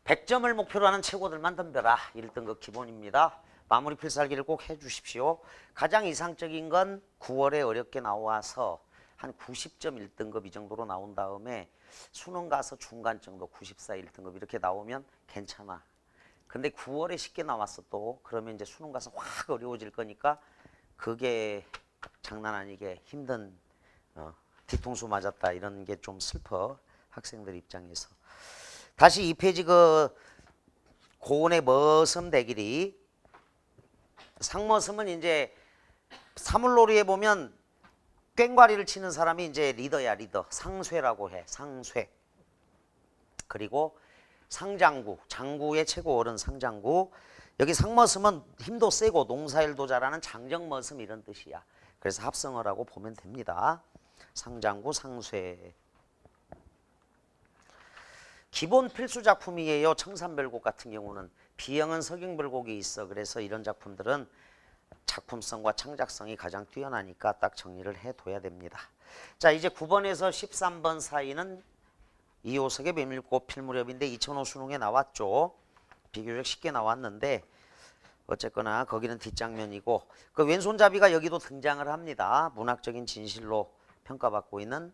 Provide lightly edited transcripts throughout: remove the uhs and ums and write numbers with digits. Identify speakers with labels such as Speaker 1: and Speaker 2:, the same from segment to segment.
Speaker 1: 100점을 목표로 하는 최고들만 덤벼라. 1등급 기본입니다. 마무리 필살기를 꼭 해주십시오. 가장 이상적인 건 9월에 어렵게 나와서 한 90점 1등급 이 정도로 나온 다음에 수능 가서 중간 정도 94 1등급 이렇게 나오면 괜찮아. 근데 9월에 쉽게 나왔어 또. 그러면 이제 수능 가서 확 어려워질 거니까 그게 장난 아니게 힘든 뒤통수 맞았다 이런 게 좀 슬퍼. 학생들 입장에서. 다시 2페이지 고운의 머슴 대길이. 상머슴은 이제 사물놀이에 보면 꽹과리를 치는 사람이 이제 리더야, 리더. 상쇠라고 해. 상쇠. 그리고 상장구, 장구의 최고 어른 상장구. 여기 상머슴은 힘도 세고 농사일도 잘하는 장정머슴 이런 뜻이야. 그래서 합성어라고 보면 됩니다. 상장구, 상쇠. 기본 필수 작품이에요. 청산별곡 같은 경우는. 비영은 서경별곡이 있어. 그래서 이런 작품들은 작품성과 창작성이 가장 뛰어나니까 딱 정리를 해둬야 됩니다. 자, 이제 9번에서 13번 사이는 이호석의 메밀꽃 필무렵인데 2005 수능에 나왔죠. 비교적 쉽게 나왔는데 어쨌거나 거기는 뒷장면이고 그 왼손잡이가 여기도 등장을 합니다. 문학적인 진실로 평가받고 있는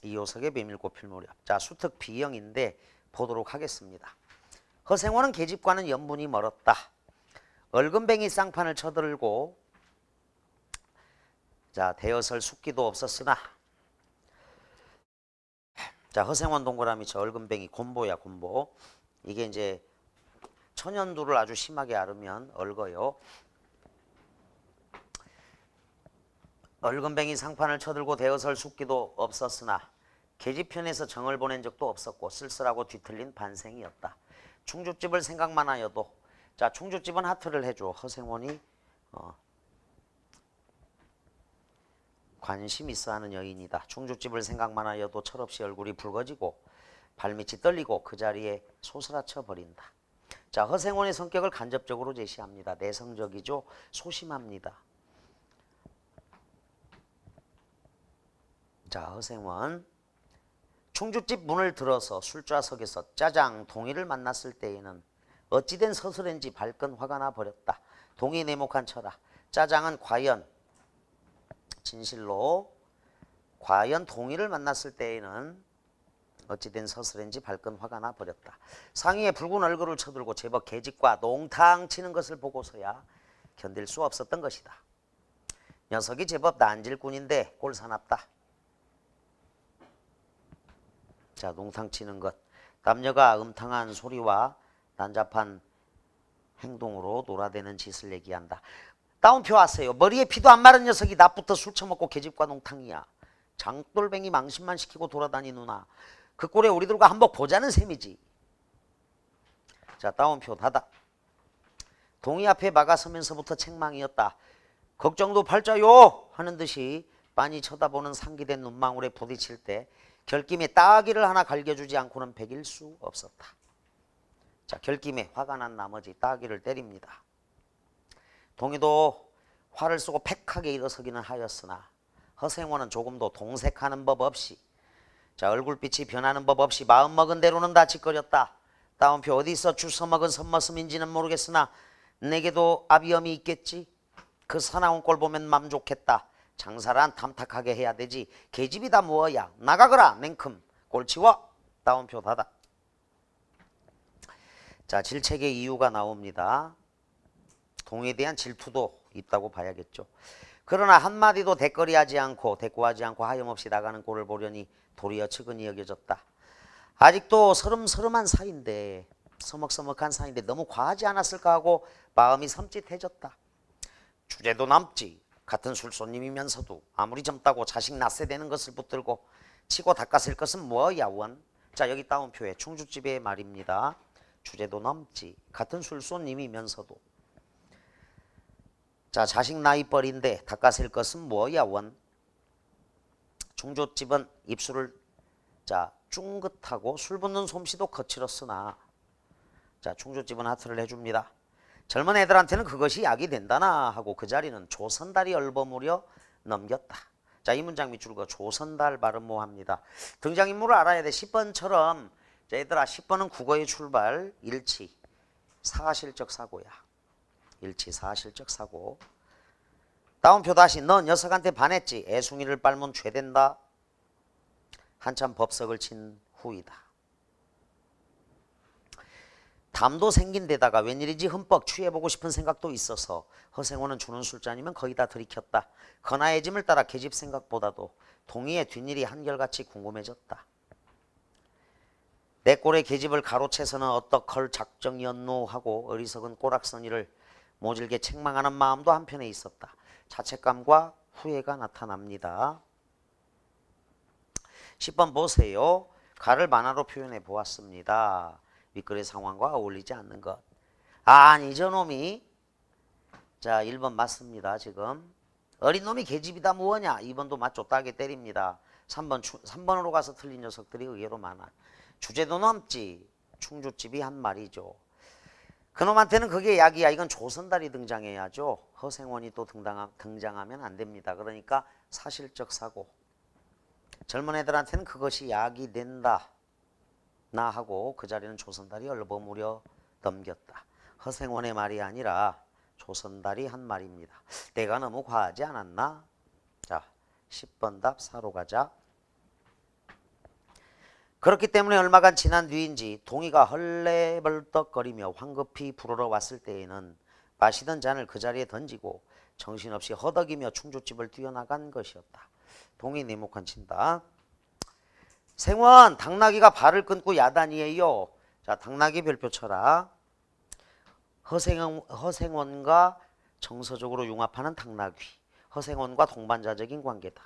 Speaker 1: 이호석의 메밀꽃 필무렵. 자, 수특 비영인데 보도록 하겠습니다. 허생원은 계집과는 연분이 멀었다. 얼금뱅이 쌍판을 쳐들고 자 대여설 숙기도 없었으나 자 허생원 동그라미 쳐 얼금뱅이 곤보야 곤보. 이게 이제 천연두를 아주 심하게 앓으면 얼거요. 얼금뱅이 상판을 쳐들고 대여설 숙기도 없었으나 계집편에서 정을 보낸 적도 없었고 쓸쓸하고 뒤틀린 반생이었다. 충주집을 생각만 하여도 자 충주집은 하트를 해줘. 허생원이 관심 있어 하는 여인이다. 충주집을 생각만 하여도 철없이 얼굴이 붉어지고 발밑이 떨리고 그 자리에 소스라쳐 버린다. 자 허생원의 성격을 간접적으로 제시합니다. 내성적이죠. 소심합니다. 자 허생원 충주집 문을 들어서 술좌석에서 짜장 동희를 만났을 때에는 어찌된 서슬인지 발끈 화가 나 버렸다. 동희 내목한 철학. 짜장은 과연 진실로 과연 동희를 만났을 때에는 어찌된 서슬인지 발끈 화가 나 버렸다. 상의에 붉은 얼굴을 쳐들고 제법 계집과 농탕 치는 것을 보고서야 견딜 수 없었던 것이다. 녀석이 제법 난질꾼인데 꼴사납다. 자 농탕 치는 것. 남녀가 음탕한 소리와 난잡한 행동으로 놀아대는 짓을 얘기한다. 따옴표 하세요. 머리에 피도 안 마른 녀석이 낮부터 술 처먹고 계집과 농탕이야. 장돌뱅이 망신만 시키고 돌아다니누나. 그 꼴에 우리들과 한몫 보자는 셈이지. 자 따옴표 닫아. 동희 앞에 막아서면서부터 책망이었다. 걱정도 팔자요 하는 듯이 빤히 쳐다보는 상기된 눈망울에 부딪힐 때 결김에 따귀를 하나 갈겨주지 않고는 베길 수 없었다. 자 결김에 화가 난 나머지 따귀를 때립니다. 동희도 화를 쏘고 팩하게 일어서기는 하였으나 허생원은 조금도 동색하는 법 없이 자 얼굴빛이 변하는 법 없이 마음먹은 대로는 다치거렸다. 따옴표 어디 있어 주워먹은 선머슴인지는 모르겠으나 내게도 아비엄이 있겠지. 그 사나운 꼴 보면 맘 좋겠다. 장사란 탐탁하게 해야 되지. 계집이 다 뭐야. 나가거라 냉큼. 꼴치워. 따옴표 닫아. 자 질책의 이유가 나옵니다. 동희에 대한 질투도 있다고 봐야겠죠. 그러나 한마디도 대꾸하지 않고 하염없이 나가는 꼴을 보려니 도리어 측은히 여겨졌다. 아직도 서름서름한 사이인데 서먹서먹한 사이인데 너무 과하지 않았을까 하고 마음이 섬찟해졌다. 주제도 남지. 같은 술손님이면서도 아무리 젊다고 자식 낳세 되는 것을 붙들고 치고 닦았을 것은 뭐야 원. 자 여기 따옴표에 충주집의 말입니다. 주제도 넘지. 같은 술손님이면서도 자 자식 나이뻘인데 닦아셀 것은 뭐야 원. 충주집은 입술을 자 쫑긋하고 술 붓는 솜씨도 거칠었으나 자 충주집은 하트를 해줍니다. 젊은 애들한테는 그것이 약이 된다나 하고 그 자리는 조선달이 얼버무려 넘겼다. 자 이 문장 밑줄 그 조선달 발음 모합니다. 등장인물을 알아야 돼. 10번처럼 자, 얘들아 10번은 국어의 출발 일치 사실적 사고야. 일치 사실적 사고. 다운표 다시. 너 녀석한테 반했지. 애숭이를 빨면 죄된다. 한참 법석을 친 후이다. 담도 생긴 데다가 웬일인지 흠뻑 취해보고 싶은 생각도 있어서 허생원은 주는 술잔이면 거의 다 들이켰다. 건아의 짐을 따라 계집 생각보다도 동희의 뒷일이 한결같이 궁금해졌다. 내 꼴의 계집을 가로채서는 어떡할 작정이었노 하고 어리석은 꼬락서니를 모질게 책망하는 마음도 한편에 있었다. 자책감과 후회가 나타납니다. 10번 보세요. 가를 만화로 표현해 보았습니다. 윗글의 상황과 어울리지 않는 것. 아니 저놈이. 자 1번 맞습니다. 지금 어린 놈이 계집이다 뭐냐. 2번도 맞죠. 따게 때립니다. 3번으로 가서 틀린 녀석들이 의외로 많아. 주제도 넘지. 충주집이 한 말이죠. 그놈한테는 그게 약이야. 이건 조선달이 등장해야죠. 허생원이 또 등장하면 안 됩니다. 그러니까 사실적 사고. 젊은 애들한테는 그것이 약이 된다. 나 하고 그 자리는 조선달이 얼버무려 넘겼다. 허생원의 말이 아니라 조선달이 한 말입니다. 내가 너무 과하지 않았나? 자, 10번 답 4로 가자. 그렇기 때문에 얼마간 지난 뒤인지 동희가 헐레벌떡거리며 황급히 불어러 왔을 때에는 마시던 잔을 그 자리에 던지고 정신없이 허덕이며 충주집을 뛰어나간 것이었다. 동희 네모칸 친다. 생원, 당나귀가 발을 끊고 야단이에요. 자, 당나귀 별표 쳐라. 허생원과 정서적으로 융합하는 당나귀. 허생원과 동반자적인 관계다.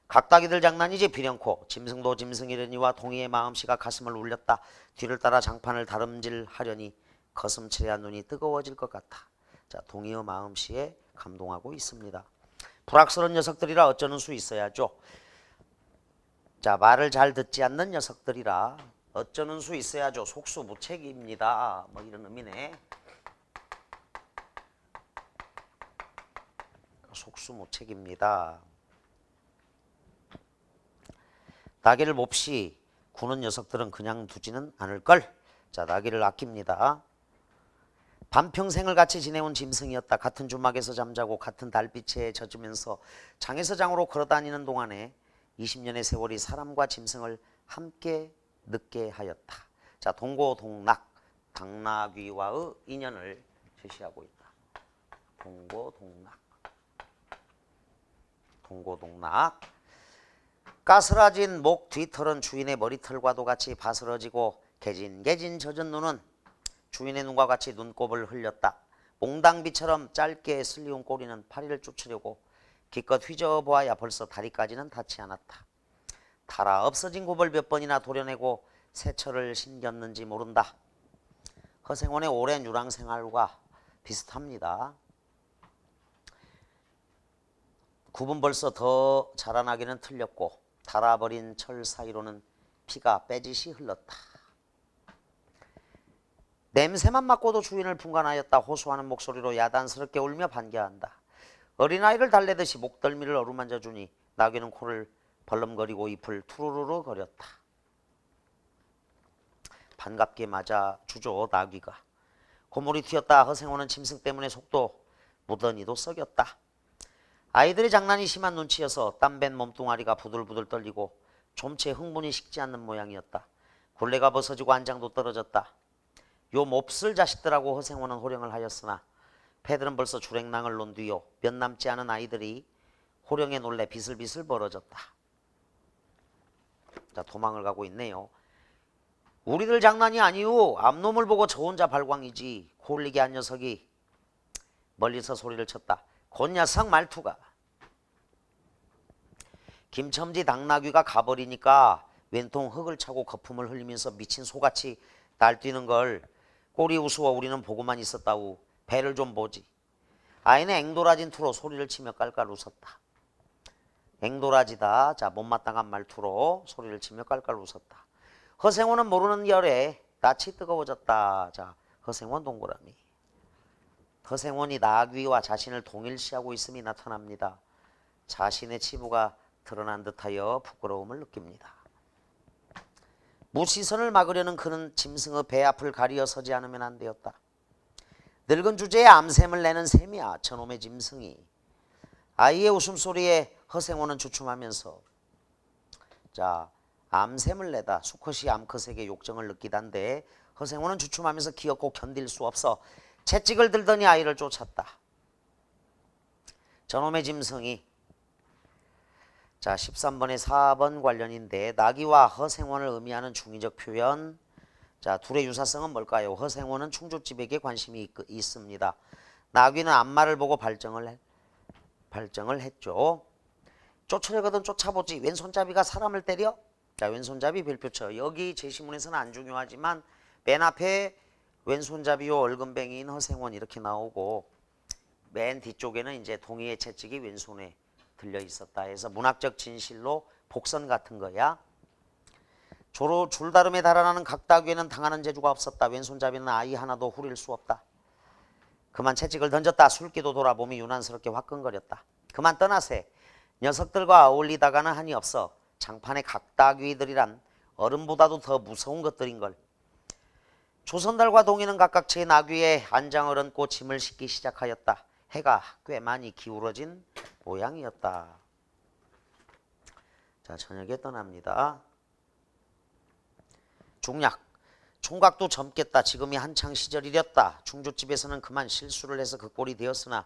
Speaker 1: 각다기들 장난이지 비령코. 짐승도 짐승이려니와 동희의 마음씨가 가슴을 울렸다. 뒤를 따라 장판을 다름질하려니 거슴츠레한 눈이 뜨거워질 것 같아. 자, 동희의 마음씨에 감동하고 있습니다. 불악스러운 녀석들이라 어쩌는 수 있어야죠. 자, 말을 잘 듣지 않는 녀석들이라 어쩌는 수 있어야죠. 속수무책입니다. 뭐 이런 의미네. 속수무책입니다. 나귀를 몹시 구는 녀석들은 그냥 두지는 않을걸. 자, 나귀를 아낍니다. 반평생을 같이 지내온 짐승이었다. 같은 주막에서 잠자고 같은 달빛에 젖으면서 장에서 장으로 걸어다니는 동안에 20년의 세월이 사람과 짐승을 함께 늦게 하였다. 자, 동고동락, 당나귀와의 인연을 제시하고 있다. 동고동락, 동고동락. 까스라진 목 뒤털은 주인의 머리털과도 같이 바스러지고 개진 젖은 눈은 주인의 눈과 같이 눈곱을 흘렸다. 몽당비처럼 짧게 슬리운 꼬리는 파리를 쫓으려고 기껏 휘저어보아야 벌써 다리까지는 닿지 않았다. 달아 없어진 굽을 몇 번이나 도려내고 새철을 신겼는지 모른다. 허생원의 오랜 유랑생활과 비슷합니다. 굽은 벌써 더 자라나기는 틀렸고 달아버린 철 사이로는 피가 빼짓이 흘렀다. 냄새만 맡고도 주인을 분간하였다. 호소하는 목소리로 야단스럽게 울며 반겨한다. 어린아이를 달래듯이 목덜미를 어루만져 주니 나귀는 코를 벌렁거리고 잎을 투루루루 거렸다. 반갑게 맞아주죠. 나귀가. 고물이 튀었다. 허생호는 짐승 때문에 속도 무더니도 썩였다. 아이들의 장난이 심한 눈치여서 땀밴 몸뚱아리가 부들부들 떨리고 좀채 흥분이 식지 않는 모양이었다. 굴레가 벗어지고 안장도 떨어졌다. 요 몹쓸 자식들하고 허생호는 호령을 하였으나 패들은 벌써 주랭랑을 놓은 뒤요 몇 남지 않은 아이들이 호령에 놀래 비슬비슬 벌어졌다. 자, 도망을 가고 있네요. 우리들 장난이 아니오. 암놈을 보고 저 혼자 발광이지. 홀리게 한 녀석이 멀리서 소리를 쳤다. 곧 녀석 말투가. 김첨지 당나귀가 가버리니까 왼통 흙을 차고 거품을 흘리면서 미친 소같이 날뛰는 걸 꼬리 우스워 우리는 보고만 있었다우. 배를 좀 보지. 아이는 앵도라진 투로 소리를 치며 깔깔 웃었다. 앵도라지다. 자, 못마땅한 말투로 소리를 치며 깔깔 웃었다. 허생호는 모르는 열에 낯이 뜨거워졌다. 자, 허생원 동그라미. 허생원이 나귀와 자신을 동일시하고 있음이 나타납니다. 자신의 치부가 드러난 듯하여 부끄러움을 느낍니다. 무시선을 막으려는 그는 짐승의 배 앞을 가리어 서지 않으면 안 되었다. 늙은 주제에 암샘을 내는 셈이야. 저놈의 짐승이. 아이의 웃음소리에 허생원은 주춤하면서 자 암샘을 내다. 수컷이 암컷에게 욕정을 느끼단데 허생원은 주춤하면서 기어코 견딜 수 없어 채찍을 들더니 아이를 쫓았다. 저놈의 짐승이 자 13번에 4번 관련인데 나귀와 허생원을 의미하는 중의적 표현. 자 둘의 유사성은 뭘까요? 허생원은 충주집에게 관심이 있습니다. 나귀는 앞말을 보고 발정을 했죠. 쫓으려거든 쫓아보지. 왼손잡이가 사람을 때려? 자 왼손잡이 별표쳐. 여기 제시문에서는 안 중요하지만 맨 앞에 왼손잡이요 얼금뱅이인 허생원 이렇게 나오고 맨 뒤쪽에는 이제 동의의 채찍이 왼손에 들려 있었다 해서 문학적 진실로 복선 같은 거야. 조로 줄다름에 달아나는 각다귀에는 당하는 재주가 없었다. 왼손잡이는 아이 하나도 후릴 수 없다. 그만 채찍을 던졌다. 술기도 돌아 몸이 유난스럽게 화끈거렸다. 그만 떠나세. 녀석들과 어울리다가는 한이 없어. 장판의 각다귀들이란 어른보다도 더 무서운 것들인걸. 조선달과 동이는 각각 제 나귀에 안장을 얹고 짐을 싣기 시작하였다. 해가 꽤 많이 기울어진 모양이었다. 자 저녁에 떠납니다. 중략. 총각도 젊겠다. 지금이 한창 시절이렸다. 충주집에서는 그만 실수를 해서 그 꼴이 되었으나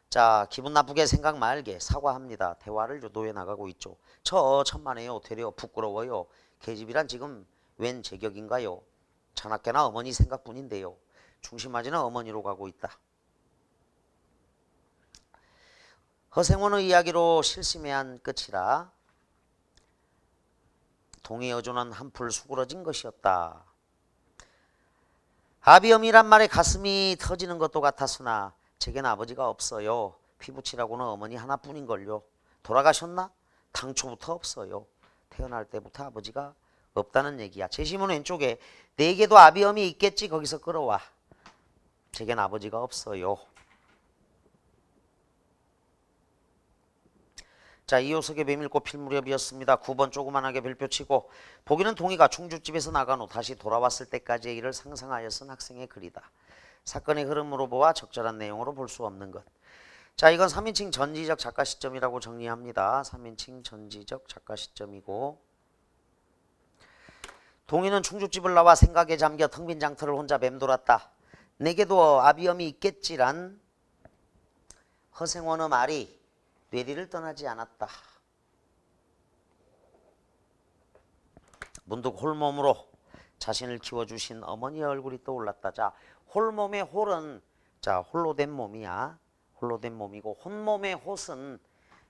Speaker 1: 자 기분 나쁘게 생각 말게 사과합니다. 대화를 유도해 나가고 있죠. 천만에요. 되려 부끄러워요. 계집이란 지금 웬 제격인가요? 자나깨나 어머니 생각뿐인데요. 중심하지는 어머니로 가고 있다. 허생원의 이야기로 실심해한 끝이라 동의 여조는 한풀 수그러진 것이었다. 아비엄이란 말에 가슴이 터지는 것도 같았으나 제겐 아버지가 없어요. 피부치라고는 어머니 하나뿐인걸요. 돌아가셨나? 당초부터 없어요. 태어날 때부터 아버지가 없다는 얘기야. 제시문 왼쪽에 내게도 아비엄이 있겠지. 거기서 끌어와. 제겐 아버지가 없어요. 자 이호석의 메밀꽃 필 무렵이었습니다. 9번 조그만하게 별표치고 보기는 동희가 충주집에서 나간 후 다시 돌아왔을 때까지의 일을 상상하여 쓴 학생의 글이다. 사건의 흐름으로 보아 적절한 내용으로 볼 수 없는 것. 자 이건 3인칭 전지적 작가 시점이라고 정리합니다. 3인칭 전지적 작가 시점이고 동희는 충주집을 나와 생각에 잠겨 텅 빈 장터를 혼자 맴돌았다. 내게도 아비엄이 있겠지란 허생원의 말이 뇌리를 떠나지 않았다. 문득 홀몸으로 자신을 키워주신 어머니의 얼굴이 떠올랐다. 자, 홀몸의 홀은 자 홀로 된 몸이야. 홀로 된 몸이고 혼몸의 홀은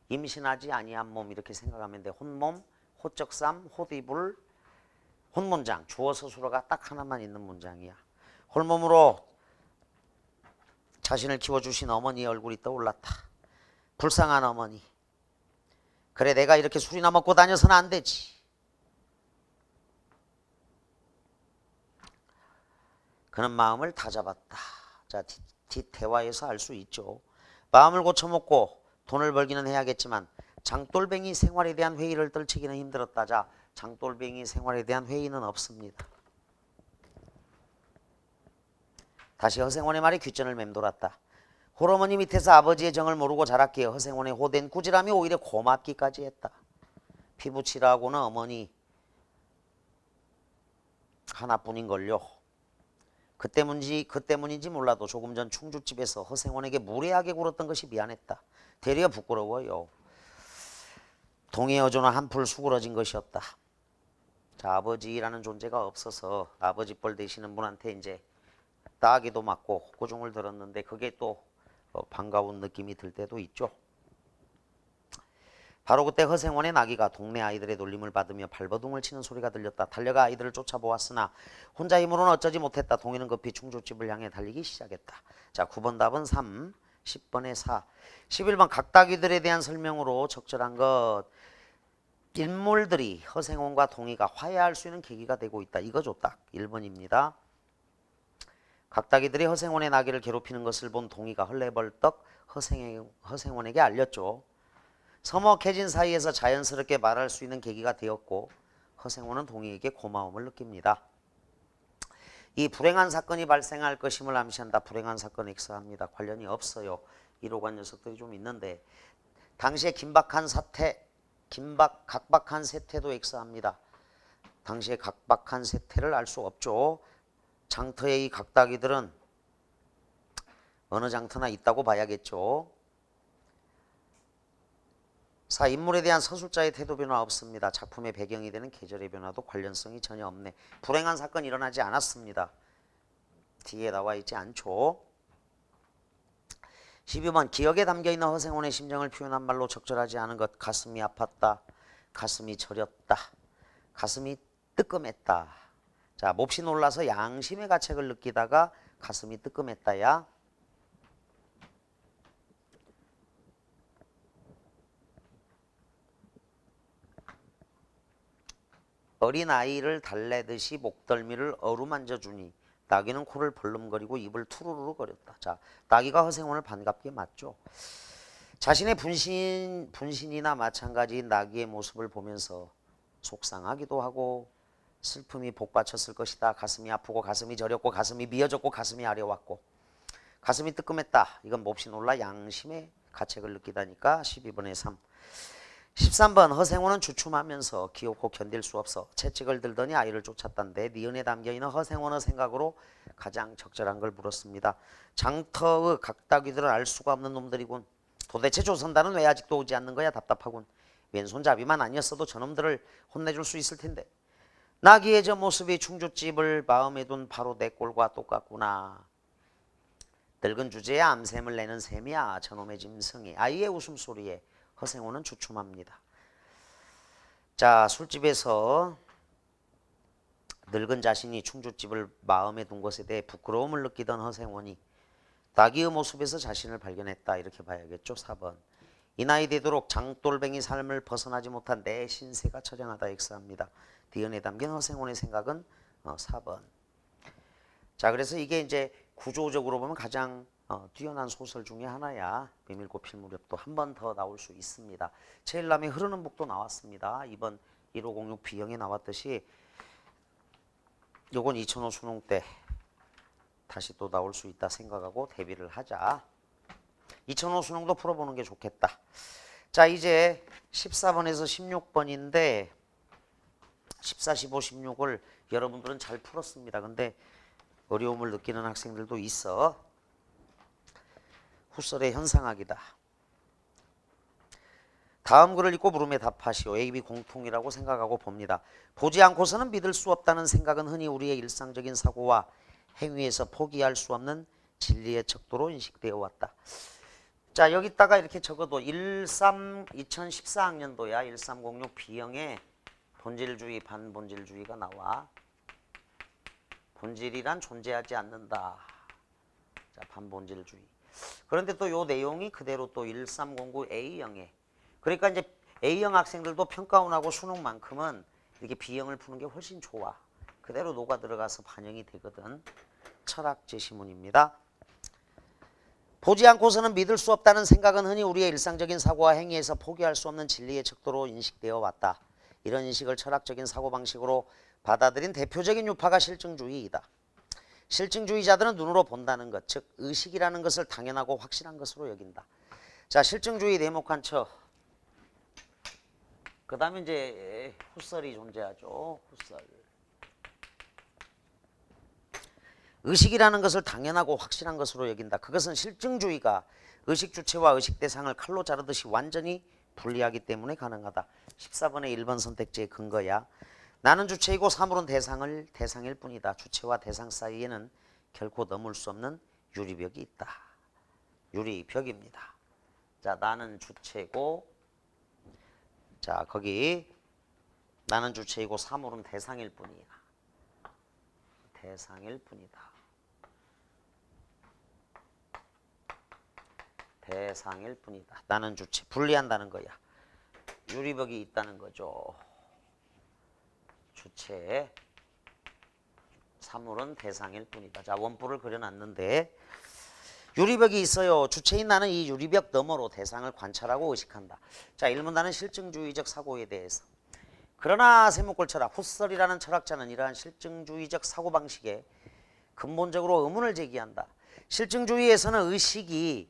Speaker 1: 임신하지 아니한 몸 이렇게 생각하면 돼. 혼몸, 호적삼, 호디불, 혼문장. 주어 서술어가 딱 하나만 있는 문장이야. 홀몸으로 자신을 키워주신 어머니의 얼굴이 떠올랐다. 불쌍한 어머니. 그래 내가 이렇게 술이나 먹고 다녀서는 안 되지. 그는 마음을 다잡았다. 자 뒷 대화에서 알 수 있죠. 마음을 고쳐먹고 돈을 벌기는 해야겠지만 장돌뱅이 생활에 대한 회의를 떨치기는 힘들었다. 자 장돌뱅이 생활에 대한 회의는 없습니다. 다시 허생원의 말이 귓전을 맴돌았다. 홀어머니 밑에서 아버지의 정을 모르고 자랐기에 허생원의 호된 꾸지람이 오히려 고맙기까지 했다. 피부치라고는 어머니 하나뿐인걸요. 그 때문인지 몰라도 조금 전 충주집에서 허생원에게 무례하게 굴었던 것이 미안했다. 되려 부끄러워요. 동해 여조는 한풀 수그러진 것이었다. 자 아버지라는 존재가 없어서 아버지 뻘 되시는 분한테 이제 따기도 맞고 고중을 들었는데 그게 또 반가운 느낌이 들 때도 있죠. 바로 그때 허생원의 나귀가 동네 아이들의 놀림을 받으며 발버둥을 치는 소리가 들렸다. 달려가 아이들을 쫓아보았으나 혼자 힘으로는 어쩌지 못했다. 동이는 급히 충주집을 향해 달리기 시작했다. 자 9번 답은 3, 10번에 4, 11번 각다귀들에 대한 설명으로 적절한 것. 인물들이 허생원과 동이가 화해할 수 있는 계기가 되고 있다. 이거죠. 딱 1번입니다. 각다귀들이 허생원의 나귀를 괴롭히는 것을 본 동이가 헐레벌떡 허생원에게 알렸죠. 서먹해진 사이에서 자연스럽게 말할 수 있는 계기가 되었고 허생호는 동희에게 고마움을 느낍니다. 이 불행한 사건이 발생할 것임을 암시한다. 불행한 사건 X합니다. 관련이 없어요. 1호관 녀석들이 좀 있는데 당시에 긴박한 각박한 세태도 X합니다. 당시에 각박한 세태를 알 수 없죠. 장터의 이 각다기들은 어느 장터나 있다고 봐야겠죠. 4. 인물에 대한 서술자의 태도 변화 없습니다. 작품의 배경이 되는 계절의 변화도 관련성이 전혀 없네. 불행한 사건이 일어나지 않았습니다. 뒤에 나와 있지 않죠. 12번 기억에 담겨있는 허생원의 심정을 표현한 말로 적절하지 않은 것. 가슴이 아팠다. 가슴이 저렸다. 가슴이 뜨끔했다. 자, 몹시 놀라서 양심의 가책을 느끼다가 가슴이 뜨끔했다야. 어린아이를 달래듯이 목덜미를 어루만져 주니 나귀는 코를 벌름거리고 입을 투루루루 거렸다. 자, 나귀가 허생원을 반갑게 맞죠. 자신의 분신이나 마찬가지인 나귀의 모습을 보면서 속상하기도 하고 슬픔이 복받쳤을 것이다. 가슴이 아프고 가슴이 저렸고 가슴이 미어졌고 가슴이 아려왔고 가슴이 뜨끔했다. 이건 몹시 놀라 양심의 가책을 느끼다니까 12번에 3. 13번 허생호는 주춤하면서 기어코 견딜 수 없어 채찍을 들더니 아이를 쫓았단데 니은에 담겨있는 허생호의 생각으로 가장 적절한 걸 물었습니다. 장터의 각다귀들은 알 수가 없는 놈들이군. 도대체 조선단은 왜 아직도 오지 않는 거야? 답답하군. 왼손잡이만 아니었어도 저놈들을 혼내줄 수 있을 텐데. 나귀의 저 모습이 충주집을 마음에 둔 바로 내 꼴과 똑같구나. 늙은 주제에 암샘을 내는 셈이야. 저놈의 짐승이. 아이의 웃음소리에 허생호는 주춤합니다. 자, 술집에서 늙은 자신이 충주집을 마음에 둔 것에 대해 부끄러움을 느끼던 허생원이 나귀의 모습에서 자신을 발견했다. 이렇게 봐야겠죠. 4번. 이 나이 되도록 장돌뱅이 삶을 벗어나지 못한 내 신세가 처량하다. X합니다. 디은에 담긴 허생원의 생각은 4번. 자, 그래서 이게 이제 구조적으로 보면 가장 뛰어난 소설 중에 하나야. 비밀꽃 필 무렵도 한 번 더 나올 수 있습니다. 제일남의 흐르는 북도 나왔습니다. 이번 1506 B형에 나왔듯이 요건 2005 수능 때 다시 또 나올 수 있다 생각하고 대비를 하자. 2005 수능도 풀어보는 게 좋겠다. 자, 이제 14번에서 16번인데 14, 15, 16을 여러분들은 잘 풀었습니다. 근데 어려움을 느끼는 학생들도 있어. 후설의 현상학이다. 다음 글을 읽고 물음에 답하시오. A, B 공통이라고 생각하고 봅니다. 보지 않고서는 믿을 수 없다는 생각은 흔히 우리의 일상적인 사고와 행위에서 포기할 수 없는 진리의 척도로 인식되어 왔다. 자, 여기다가 이렇게 적어도 2014학년도야 1306 B형에 본질주의, 반본질주의가 나와. 본질이란 존재하지 않는다. 자, 반본질주의. 그런데 또 요 내용이 그대로 또 1309 A형에, 그러니까 이제 A형 학생들도 평가원하고 수능만큼은 이렇게 B형을 푸는 게 훨씬 좋아. 그대로 녹아 들어가서 반영이 되거든. 철학 제시문입니다. 보지 않고서는 믿을 수 없다는 생각은 흔히 우리의 일상적인 사고와 행위에서 포기할 수 없는 진리의 척도로 인식되어 왔다. 이런 인식을 철학적인 사고방식으로 받아들인 대표적인 유파가 실증주의이다. 실증주의자들은 눈으로 본다는 것, 즉 의식이라는 것을 당연하고 확실한 것으로 여긴다. 자, 실증주의 네모칸 쳐. 그 다음에 이제 후설이 존재하죠. 후설. 의식이라는 것을 당연하고 확실한 것으로 여긴다. 그것은 실증주의가 의식 주체와 의식 대상을 칼로 자르듯이 완전히 분리하기 때문에 가능하다. 14번의 1번 선택지의 근거야. 나는 주체이고 사물은 대상일 뿐이다. 주체와 대상 사이에는 결코 넘을 수 없는 유리벽이 있다. 유리벽입니다. 자, 나는 주체고, 자, 거기 나는 주체이고 사물은 대상일 뿐이야. 대상일 뿐이다. 대상일 뿐이다. 나는 주체. 분리한다는 거야. 유리벽이 있다는 거죠. 주체, 사물은 대상일 뿐이다. 자, 원뿔을 그려놨는데 유리벽이 있어요. 주체인 나는 이 유리벽 너머로 대상을 관찰하고 의식한다. 자, 1문 나는 실증주의적 사고에 대해서. 그러나 세목골 철학, 후설이라는 철학자는 이러한 실증주의적 사고방식에 근본적으로 의문을 제기한다. 실증주의에서는 의식이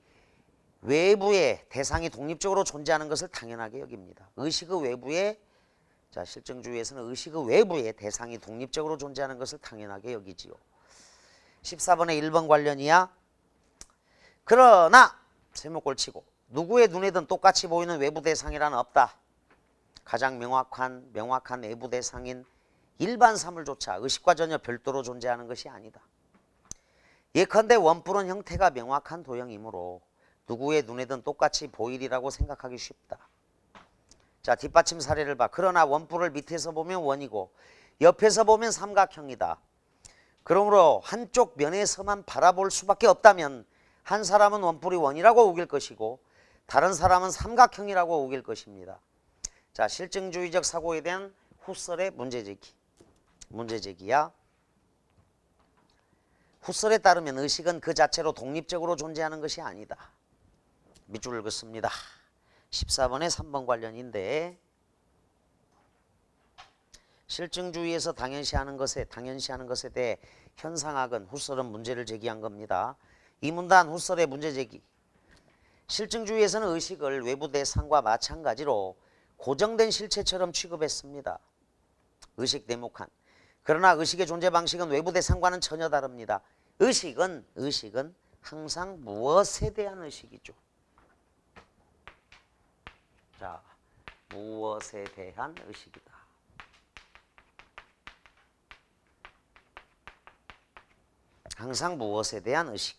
Speaker 1: 외부의 대상이 독립적으로 존재하는 것을 당연하게 여깁니다. 의식의 외부에 실증주의에서는 의식의 외부의 대상이 독립적으로 존재하는 것을 당연하게 여기지요. 14번의 1번 관련이야. 그러나 세목골 치고 누구의 눈에든 똑같이 보이는 외부 대상이란 없다. 가장 명확한 외부 대상인 일반 사물조차 의식과 전혀 별도로 존재하는 것이 아니다. 예컨대 원뿔은 형태가 명확한 도형이므로 누구의 눈에든 똑같이 보이리라고 생각하기 쉽다. 자, 뒷받침 사례를 봐. 그러나 원뿔을 밑에서 보면 원이고 옆에서 보면 삼각형이다. 그러므로 한쪽 면에서만 바라볼 수밖에 없다면 한 사람은 원뿔이 원이라고 우길 것이고 다른 사람은 삼각형이라고 우길 것입니다. 자, 실증주의적 사고에 대한 후설의 문제제기야. 후설에 따르면 의식은 그 자체로 독립적으로 존재하는 것이 아니다. 밑줄을 긋습니다. 14번에 3번 관련인데 실증주의에서 당연시하는 것에 대해 현상학은 후설은 문제를 제기한 겁니다. 이 문단 후설의 문제제기. 실증주의에서는 의식을 외부 대상과 마찬가지로 고정된 실체처럼 취급했습니다. 의식 네모칸. 그러나 의식의 존재 방식은 외부 대상과는 전혀 다릅니다. 의식은 항상 무엇에 대한 의식이죠. 자, 무엇에 대한 의식이다. 항상 무엇에 대한 의식.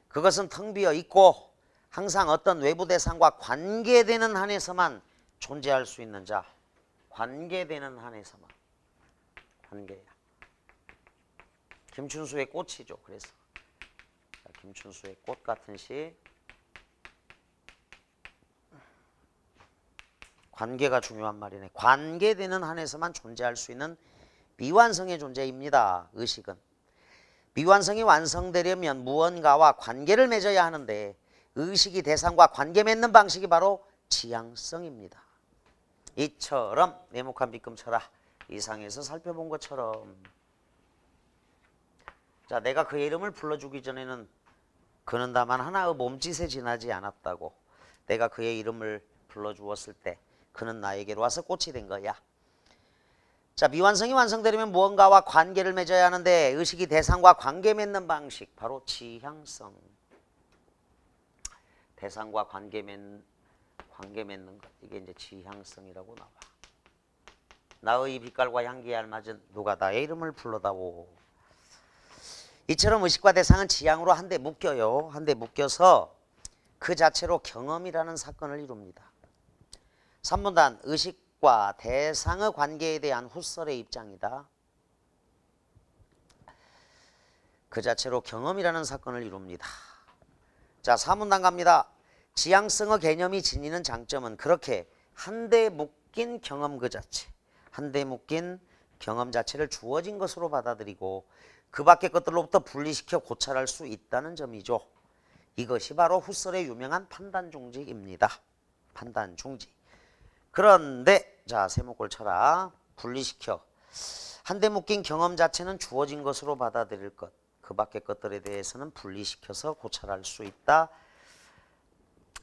Speaker 1: 그것은 텅 비어 있고 항상 어떤 외부 대상과 관계되는 한에서만 존재할 수 있는 자. 관계되는 한에서만. 관계야. 김춘수의 꽃이죠. 그래서 김춘수의 꽃 같은 시. 관계가 중요한 말이네. 관계되는 한에서만 존재할 수 있는 미완성의 존재입니다. 의식은. 미완성이 완성되려면 무언가와 관계를 맺어야 하는데 의식이 대상과 관계 맺는 방식이 바로 지향성입니다. 이처럼 네모칸 빗금 쳐라. 이상에서 살펴본 것처럼. 자, 내가 그의 이름을 불러주기 전에는 그는 다만 하나의 몸짓에 지나지 않았다고. 내가 그의 이름을 불러주었을 때 그는 나에게로 와서 꽃이 된 거야. 자, 미완성이 완성되려면 무언가와 관계를 맺어야 하는데 의식이 대상과 관계 맺는 방식, 바로 지향성. 대상과 관계 맺는 것, 이게 이제 지향성이라고 나와. 나의 빛깔과 향기에 알맞은 누가 나의 이름을 불러다오. 이처럼 의식과 대상은 지향으로 한데 묶여요. 한데 묶여서 그 자체로 경험이라는 사건을 이룹니다. 3문단 의식과 대상의 관계에 대한 후설의 입장이다. 그 자체로 경험이라는 사건을 이룹니다. 자, 4문단 갑니다. 지향성의 개념이 지니는 장점은 그렇게 한데 묶인 경험 그 자체, 한데 묶인 경험 자체를 주어진 것으로 받아들이고 그 밖의 것들로부터 분리시켜 고찰할 수 있다는 점이죠. 이것이 바로 후설의 유명한 판단중지입니다. 판단중지. 그런데 자, 세목골 쳐라. 분리시켜. 한데 묶인 경험 자체는 주어진 것으로 받아들일 것. 그 밖의 것들에 대해서는 분리시켜서 고찰할 수 있다.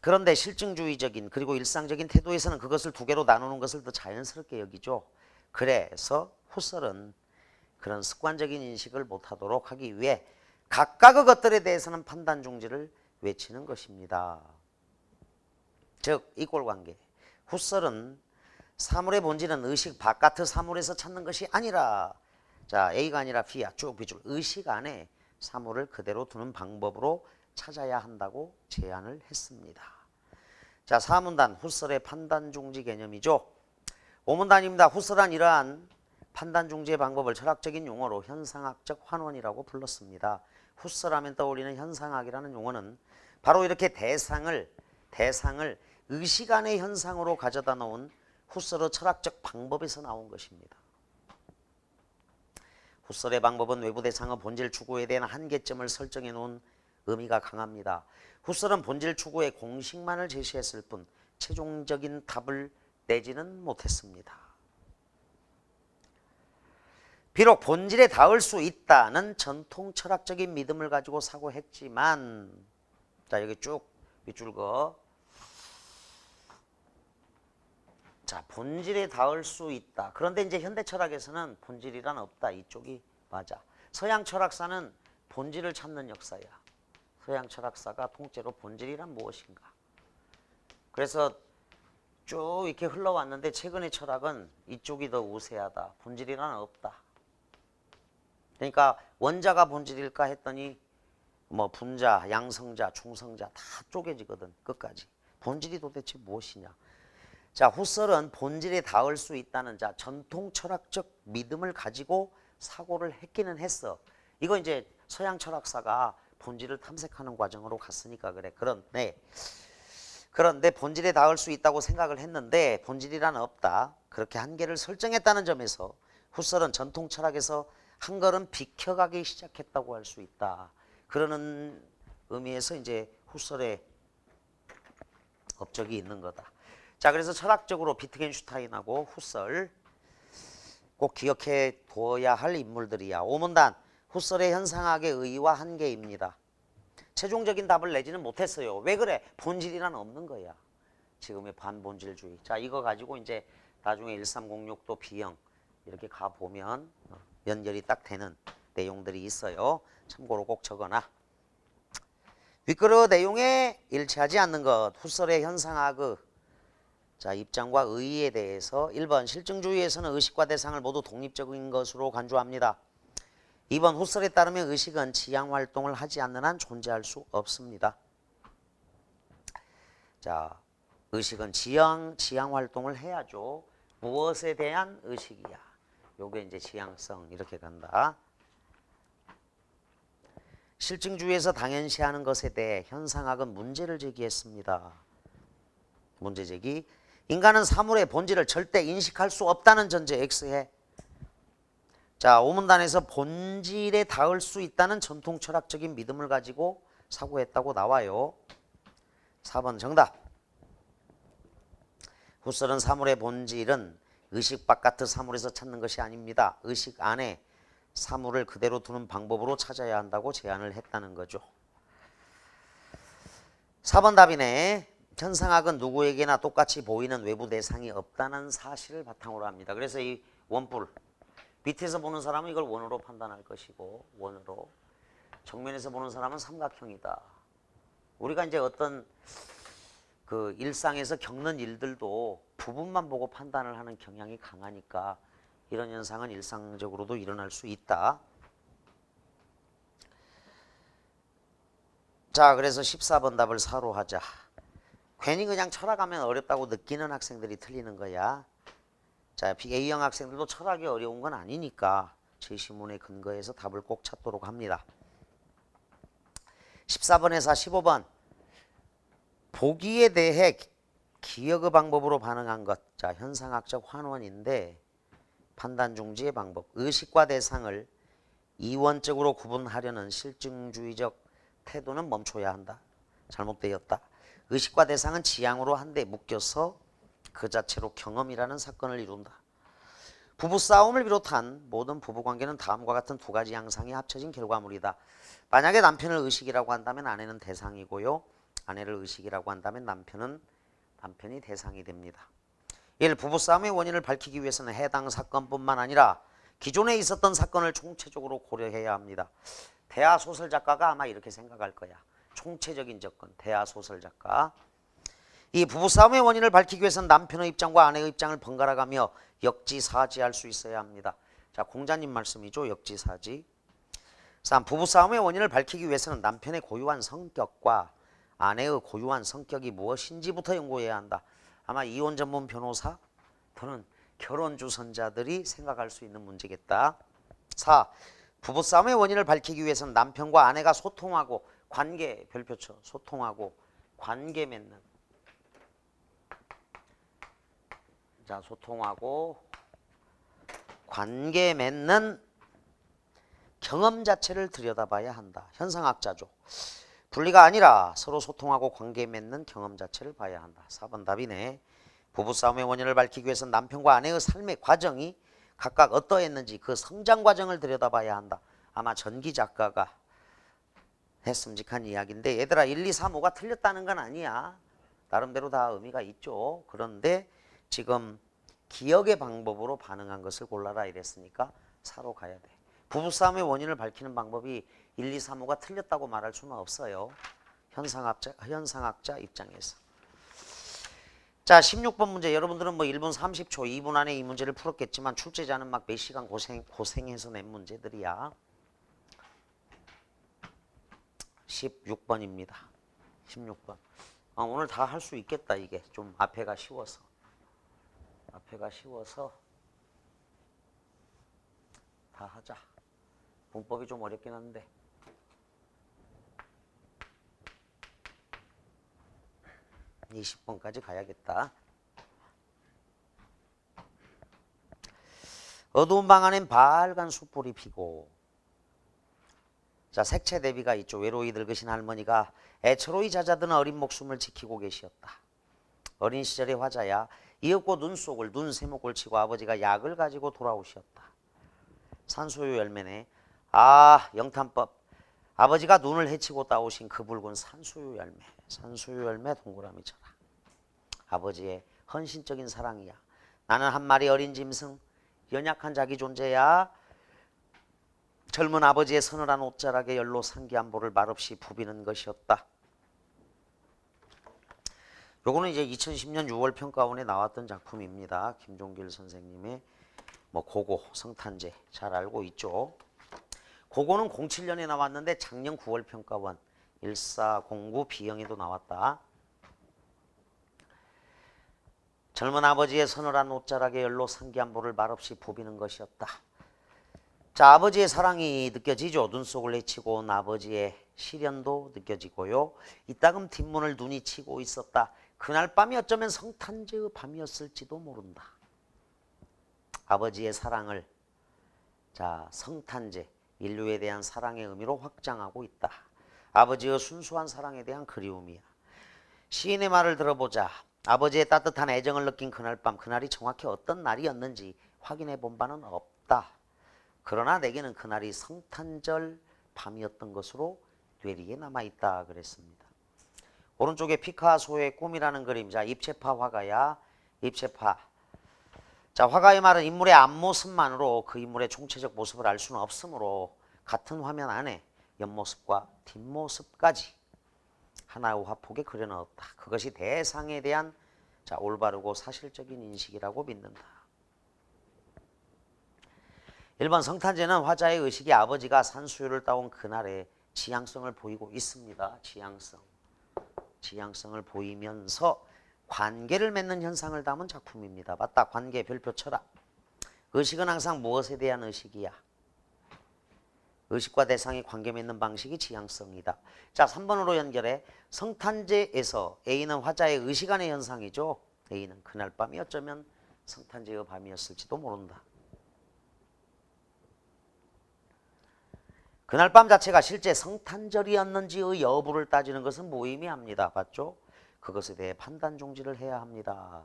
Speaker 1: 그런데 실증주의적인 그리고 일상적인 태도에서는 그것을 두 개로 나누는 것을 더 자연스럽게 여기죠. 그래서 후설은 그런 습관적인 인식을 못하도록 하기 위해 각각의 것들에 대해서는 판단중지를 외치는 것입니다. 즉 이꼴관계. 후설은 사물의 본질은 의식 바깥의 사물에서 찾는 것이 아니라, 자, A가 아니라 B야. 쭉 비줄. 의식 안에 사물을 그대로 두는 방법으로 찾아야 한다고 제안을 했습니다. 자, 4문단 후설의 판단중지 개념이죠. 5문단입니다. 후설한 이러한 판단중지의 방법을 철학적인 용어로 현상학적 환원이라고 불렀습니다. 후설하면 떠올리는 현상학이라는 용어는 바로 이렇게 대상을 의식 안의 현상으로 가져다 놓은 후설의 철학적 방법에서 나온 것입니다. 후설의 방법은 외부 대상의 본질 추구에 대한 한계점을 설정해 놓은 의미가 강합니다. 후설은 본질 추구의 공식만을 제시했을 뿐 최종적인 답을 내지는 못했습니다. 비록 본질에 닿을 수 있다는 전통 철학적인 믿음을 가지고 사고했지만, 자 여기 쭉 밑줄 그어. 자 본질에 닿을 수 있다. 그런데 이제 현대 철학에서는 본질이란 없다. 이쪽이 맞아. 서양 철학사는 본질을 찾는 역사야. 서양 철학사가 통째로 본질이란 무엇인가. 그래서 쭉 이렇게 흘러왔는데 최근의 철학은 이쪽이 더 우세하다. 본질이란 없다. 그러니까 원자가 본질일까 했더니 뭐 분자, 양성자, 중성자 다 쪼개지거든. 끝까지. 본질이 도대체 무엇이냐. 자 후설은 본질에 닿을 수 있다는 자 전통 철학적 믿음을 가지고 사고를 했기는 했어. 이거 이제 서양 철학사가 본질을 탐색하는 과정으로 갔으니까 그래. 그런데 본질에 닿을 수 있다고 생각을 했는데 본질이란 없다. 그렇게 한계를 설정했다는 점에서 후설은 전통 철학에서 한 걸음 비켜가기 시작했다고 할 수 있다. 그러는 의미에서 이제 후설의 업적이 있는 거다. 자 그래서 철학적으로 비트겐슈타인하고 후설 꼭 기억해 둬야 할 인물들이야. 오문단 후설의 현상학의 의의와 한계입니다. 최종적인 답을 내지는 못했어요. 왜 그래? 본질이란 없는 거야. 지금의 반본질주의. 자 이거 가지고 이제 나중에 1306도 B형 이렇게 가보면 연결이 딱 되는 내용들이 있어요. 참고로 꼭 적어놔. 윗그릇 내용에 일치하지 않는 것. 후설의 현상학의 자 입장과 의의에 대해서 1번 실증주의에서는 의식과 대상을 모두 독립적인 것으로 간주합니다. 2번 후설에 따르면 의식은 지향활동을 하지 않는 한 존재할 수 없습니다. 자 의식은 지향활동을 해야죠. 무엇에 대한 의식이야. 요게 이제 지향성 이렇게 간다. 실증주의에서 당연시하는 것에 대해 현상학은 문제를 제기했습니다. 문제 제기. 인간은 사물의 본질을 절대 인식할 수 없다는 전제 X해. 자 오문단에서 본질에 닿을 수 있다는 전통 철학적인 믿음을 가지고 사고했다고 나와요. 4번 정답. 후설은 사물의 본질은 의식 바깥의 사물에서 찾는 것이 아닙니다. 의식 안에 사물을 그대로 두는 방법으로 찾아야 한다고 제안을 했다는 거죠. 4번 답이네. 현상학은 누구에게나 똑같이 보이는 외부 대상이 없다는 사실을 바탕으로 합니다. 그래서 이 원뿔 밑에서 보는 사람은 이걸 원으로 판단할 것이고 원으로 정면에서 보는 사람은 삼각형이다. 우리가 이제 어떤 그 일상에서 겪는 일들도 부분만 보고 판단을 하는 경향이 강하니까 이런 현상은 일상적으로도 일어날 수 있다. 자 그래서 14번 답을 4로 하자. 괜히 그냥 철학하면 어렵다고 느끼는 학생들이 틀리는 거야. 자 A형 학생들도 철학이 어려운 건 아니니까 제시문에 근거해서 답을 꼭 찾도록 합니다. 14번에서 15번 보기에 대해 기억의 방법으로 반응한 것. 자 현상학적 환원인데 판단 중지의 방법. 의식과 대상을 이원적으로 구분하려는 실증주의적 태도는 멈춰야 한다. 잘못되었다. 의식과 대상은 지향으로 한데 묶여서 그 자체로 경험이라는 사건을 이룬다. 부부싸움을 비롯한 모든 부부관계는 다음과 같은 두 가지 양상이 합쳐진 결과물이다. 만약에 남편을 의식이라고 한다면 아내는 대상이고요. 아내를 의식이라고 한다면 남편이 대상이 됩니다. 1. 부부싸움의 원인을 밝히기 위해서는 해당 사건뿐만 아니라 기존에 있었던 사건을 총체적으로 고려해야 합니다. 대하소설 작가가 아마 이렇게 생각할 거야. 총체적인 접근, 대하소설 작가. 이 부부싸움의 원인을 밝히기 위해서는 남편의 입장과 아내의 입장을 번갈아가며 역지사지할 수 있어야 합니다. 자, 공자님 말씀이죠. 역지사지. 3. 부부싸움의 원인을 밝히기 위해서는 남편의 고유한 성격과 아내의 고유한 성격이 무엇인지부터 연구해야 한다. 아마 이혼 전문 변호사 또는 결혼 주선자들이 생각할 수 있는 문제겠다. 4. 부부싸움의 원인을 밝히기 위해서는 남편과 아내가 소통하고 관계, 별표쳐, 소통하고 관계 맺는. 자, 소통하고 관계 맺는 경험 자체를 들여다봐야 한다. 현상학자죠. 분리가 아니라 서로 소통하고 관계 맺는 경험 자체를 봐야 한다. 4번 답이네. 부부싸움의 원인을 밝히기 위해서 남편과 아내의 삶의 과정이 각각 어떠했는지 그 성장 과정을 들여다봐야 한다. 아마 전기 작가가 했음직한 이야기인데 얘들아 1, 2, 3, 5가 틀렸다는 건 아니야. 나름대로 다 의미가 있죠. 그런데 지금 기억의 방법으로 반응한 것을 골라라 이랬으니까 4로 가야 돼. 부부싸움의 원인을 밝히는 방법이 1, 2, 3, 5가 틀렸다고 말할 수는 없어요. 현상학자 입장에서. 자 16번 문제 여러분들은 뭐 1분 30초 2분 안에 이 문제를 풀었겠지만 출제자는 막 몇 시간 고생해서 낸 문제들이야. 16번입니다. 16번. 오늘 다 할 수 있겠다. 이게 좀 앞에가 쉬워서 다 하자. 문법이 좀 어렵긴 한데 이 20번까지 가야겠다. 어두운 방 안엔 밝은 숯불이 피고 자 색채 대비가 있죠. 외로이 늙으신 할머니가 애처로이 잦아든 어린 목숨을 지키고 계시었다. 어린 시절의 화자야 이윽고 눈 세목을 치고 아버지가 약을 가지고 돌아오셨다. 산수유 열매네. 아 영탄법. 아버지가 눈을 헤치고 따오신 그 붉은 산수유 열매 동그라미 쳐라. 아버지의 헌신적인 사랑이야. 나는 한 마리 어린 짐승 연약한 자기 존재야. 젊은 아버지의 서늘한 옷자락에 열로 상기한 볼을 말없이 부비는 것이었다. 요거는 이제 2010년 6월 평가원에 나왔던 작품입니다. 김종길 선생님의 뭐 고고 성탄제 잘 알고 있죠. 고거는 07년에 나왔는데 작년 9월 평가원 1409 B형에도 나왔다. 젊은 아버지의 서늘한 옷자락에 열로 상기한 볼을 말없이 부비는 것이었다. 자 아버지의 사랑이 느껴지죠. 눈 속을 헤치고 온 아버지의 시련도 느껴지고요. 이따금 뒷문을 눈이 치고 있었다. 그날 밤이 어쩌면 성탄제의 밤이었을지도 모른다. 아버지의 사랑을 자 성탄제 인류에 대한 사랑의 의미로 확장하고 있다. 아버지의 순수한 사랑에 대한 그리움이야. 시인의 말을 들어보자. 아버지의 따뜻한 애정을 느낀 그날 밤 그날이 정확히 어떤 날이었는지 확인해 본 바는 없다. 그러나 내게는 그날이 성탄절 밤이었던 것으로 뇌리에 남아있다 그랬습니다. 오른쪽에 피카소의 꿈이라는 그림. 자 입체파 화가야. 입체파. 자 화가의 말은 인물의 앞모습만으로 그 인물의 총체적 모습을 알 수는 없으므로 같은 화면 안에 옆모습과 뒷모습까지 하나의 화폭에 그려넣었다. 그것이 대상에 대한 자 올바르고 사실적인 인식이라고 믿는다. 1번 성탄제는 화자의 의식이 아버지가 산수유를 따온 그날의 지향성을 보이고 있습니다. 지향성을 보이면서 관계를 맺는 현상을 담은 작품입니다. 맞다. 관계 별표 쳐라. 의식은 항상 무엇에 대한 의식이야? 의식과 대상이 관계 맺는 방식이 지향성이다. 자 3번으로 연결해. 성탄제에서 A는 화자의 의식 안의 현상이죠. A는 그날 밤이 어쩌면 성탄제의 밤이었을지도 모른다. 그날 밤 자체가 실제 성탄절이었는지의 여부를 따지는 것은 무의미합니다. 봤죠? 그것에 대해 판단 종지를 해야 합니다.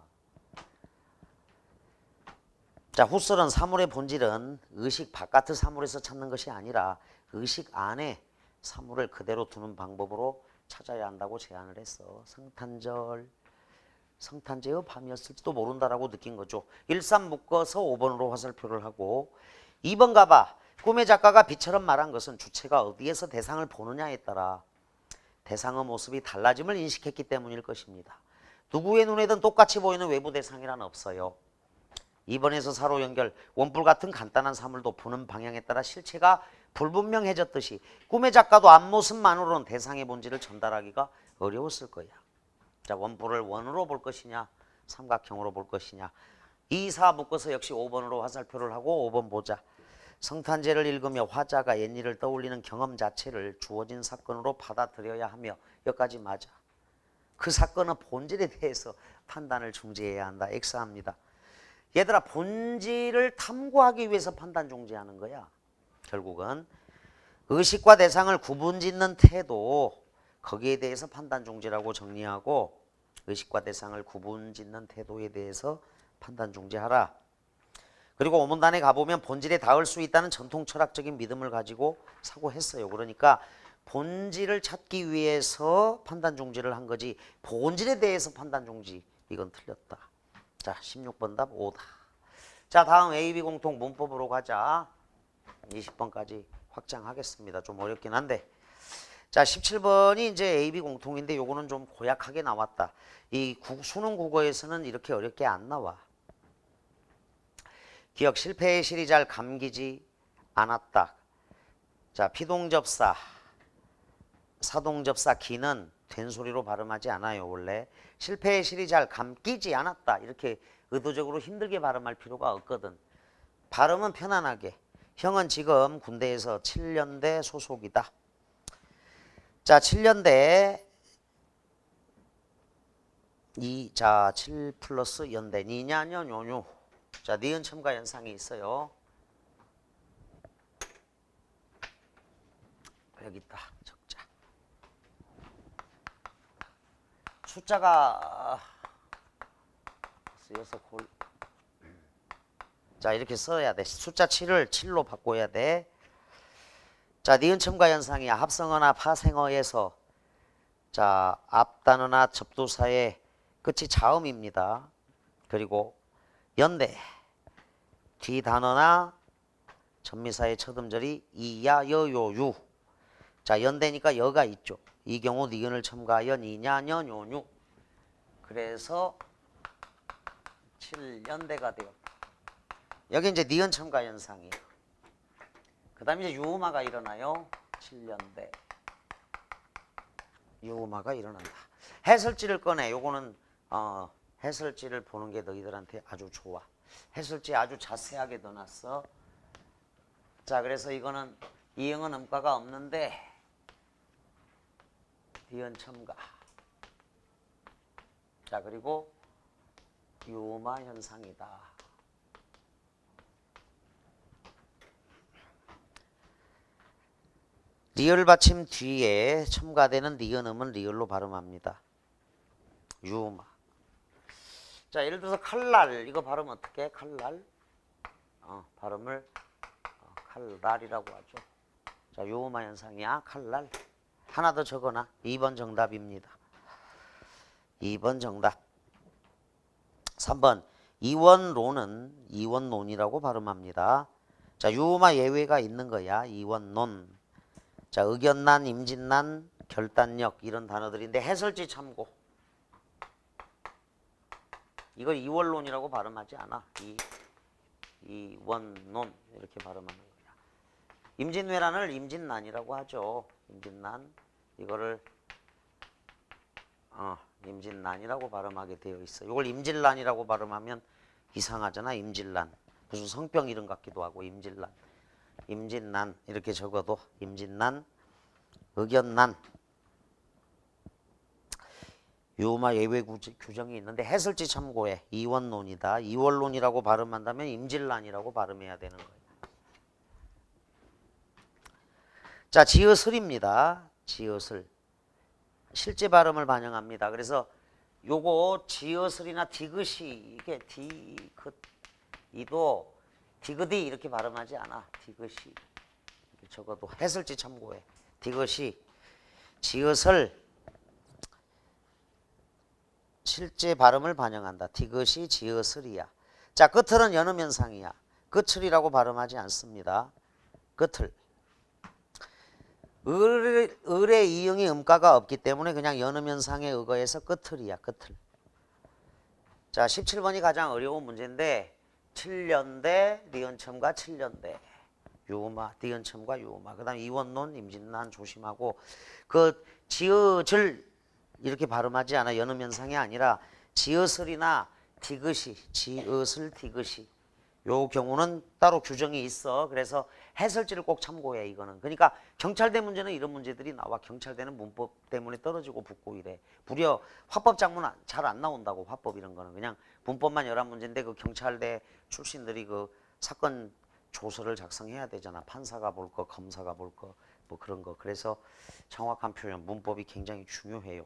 Speaker 1: 자 후설은 사물의 본질은 의식 바깥의 사물에서 찾는 것이 아니라 의식 안에 사물을 그대로 두는 방법으로 찾아야 한다고 제안을 했어. 성탄제의 밤이었을지도 모른다라고 느낀 거죠. 1,3 묶어서 5번으로 화살표를 하고 2번 가봐. 꿈의 작가가 비처럼 말한 것은 주체가 어디에서 대상을 보느냐에 따라 대상의 모습이 달라짐을 인식했기 때문일 것입니다. 누구의 눈에든 똑같이 보이는 외부 대상이란 없어요. 2번에서 4로 연결. 원뿔 같은 간단한 사물도 보는 방향에 따라 실체가 불분명해졌듯이 꿈의 작가도 앞모습만으로는 대상의 본질을 전달하기가 어려웠을 거야. 자 원뿔을 원으로 볼 것이냐 삼각형으로 볼 것이냐. 2, 4 묶어서 역시 5번으로 화살표를 하고 5번 보자. 성탄제를 읽으며 화자가 옛일을 떠올리는 경험 자체를 주어진 사건으로 받아들여야 하며 여기까지 맞아. 그 사건의 본질에 대해서 판단을 중지해야 한다. X합니다. 얘들아 본질을 탐구하기 위해서 판단 중지하는 거야. 결국은 의식과 대상을 구분짓는 태도 거기에 대해서 판단 중지라고 정리하고 의식과 대상을 구분짓는 태도에 대해서 판단 중재하라. 그리고 오문단에 가보면 본질에 닿을 수 있다는 전통 철학적인 믿음을 가지고 사고했어요. 그러니까 본질을 찾기 위해서 판단 중지를 한 거지 본질에 대해서 판단 중지 이건 틀렸다. 자 16번 답 O다. 자 다음 AB 공통 문법으로 가자. 20번까지 확장하겠습니다. 좀 어렵긴 한데 자 17번이 이제 AB 공통인데 요거는 좀 고약하게 나왔다. 이 수능 국어에서는 이렇게 어렵게 안 나와. 기억 실패의 실이 잘 감기지 않았다. 자 피동접사 사동접사 기는 된소리로 발음하지 않아요. 원래 실패의 실이 잘 감기지 않았다 이렇게 의도적으로 힘들게 발음할 필요가 없거든. 발음은 편안하게. 형은 지금 군대에서 7년대 소속이다. 자 7년대 7 플러스 연대 니냐녀 뇨뇨. 자 니은 첨가 현상이 있어요. 여기 있다. 적자. 숫자가 쓰여서 자 이렇게 써야 돼. 숫자 7을 7로 바꿔야 돼. 자 니은 첨가 현상이야. 합성어나 파생어에서 자 앞단어나 접두사의 끝이 자음입니다. 그리고 연대 뒤 단어나 전미사의 첫 음절이 이야 여요 유. 자 연대니까 여가 있죠. 이 경우 니은을 첨가하여 니냐녀 뇨뉴. 그래서 7연대가 되었다. 여기 이제 니은 첨가 현상이에요. 그 다음에 이제 유음화가 일어나요. 7연대 유음화가 일어난다. 해설지를 꺼내. 요거는 해설지를 보는 게 너희들한테 아주 좋아. 해설지 아주 자세하게 넣어놨어. 자 그래서 이거는 이응은 음가가 없는데 니은 첨가. 자 그리고 유음화 현상이다. 리을 받침 뒤에 첨가되는 니은음은 리을로 발음합니다. 유음화. 자 예를 들어서 칼날 이거 발음 어떻게 해? 칼날 발음을 칼날이라고 하죠. 자 유음화 현상이야. 칼날. 하나 더 적어놔. 2번 정답입니다. 2번 정답. 3번 이원론은 이원론이라고 발음합니다. 자 유음화 예외가 있는 거야. 이원론. 자 의견난, 임진난, 결단력 이런 단어들인데 해설지 참고. 이걸 이원론이라고 발음하지 않아. 이원론 이렇게 발음하는 거야. 임진왜란을 임진난이라고 하죠. 임진난. 이거를 임진난이라고 발음하게 되어 있어. 이걸 임질난이라고 발음하면 이상하잖아. 임질난. 무슨 성병 이름 같기도 하고 임질난. 임진난 이렇게 적어도 임진난, 의견난. 유음화 예외 규정이 있는데 해설지 참고해. 이원론이다. 이원론이라고 발음한다면 임질난이라고 발음해야 되는 거예요. 자 지읒을입니다. 지읒을. 실제 발음을 반영합니다. 그래서 요거 지읒을이나 디귿이 이게 디귿이도 디귿이 이렇게 발음하지 않아. 디귿이 이렇게 적어도 해설지 참고해. 디귿이 지읒을 실제 발음을 반영한다. 디귿이 지읒을이야. 자 끝을은 연음현상이야. 끝을이라고 발음하지 않습니다. 끝을. 을의 이응이 음가가 없기 때문에 그냥 연음현상에 의거해서 끝을이야. 끝을. 자 17번이 가장 어려운 문제인데 7년대 니은첨과 7년대 유음화 니은첨과 유음화. 그 다음 이원론 임진난 조심하고 그 지읒을 이렇게 발음하지 않아. 연음현상이 아니라 지읒을이나 디귿이 지읒을 디귿이 요 경우는 따로 규정이 있어. 그래서 해설지를 꼭 참고해. 이거는 그러니까 경찰대 문제는 이런 문제들이 나와. 경찰대는 문법 때문에 떨어지고 붙고 이래. 무려 화법 작문 잘 안 나온다고. 화법 이런 거는 그냥 문법만 11문제인데 그 경찰대 출신들이 그 사건 조서를 작성해야 되잖아. 판사가 볼 거, 검사가 볼 거, 뭐 그런 거. 그래서 정확한 표현, 문법이 굉장히 중요해요.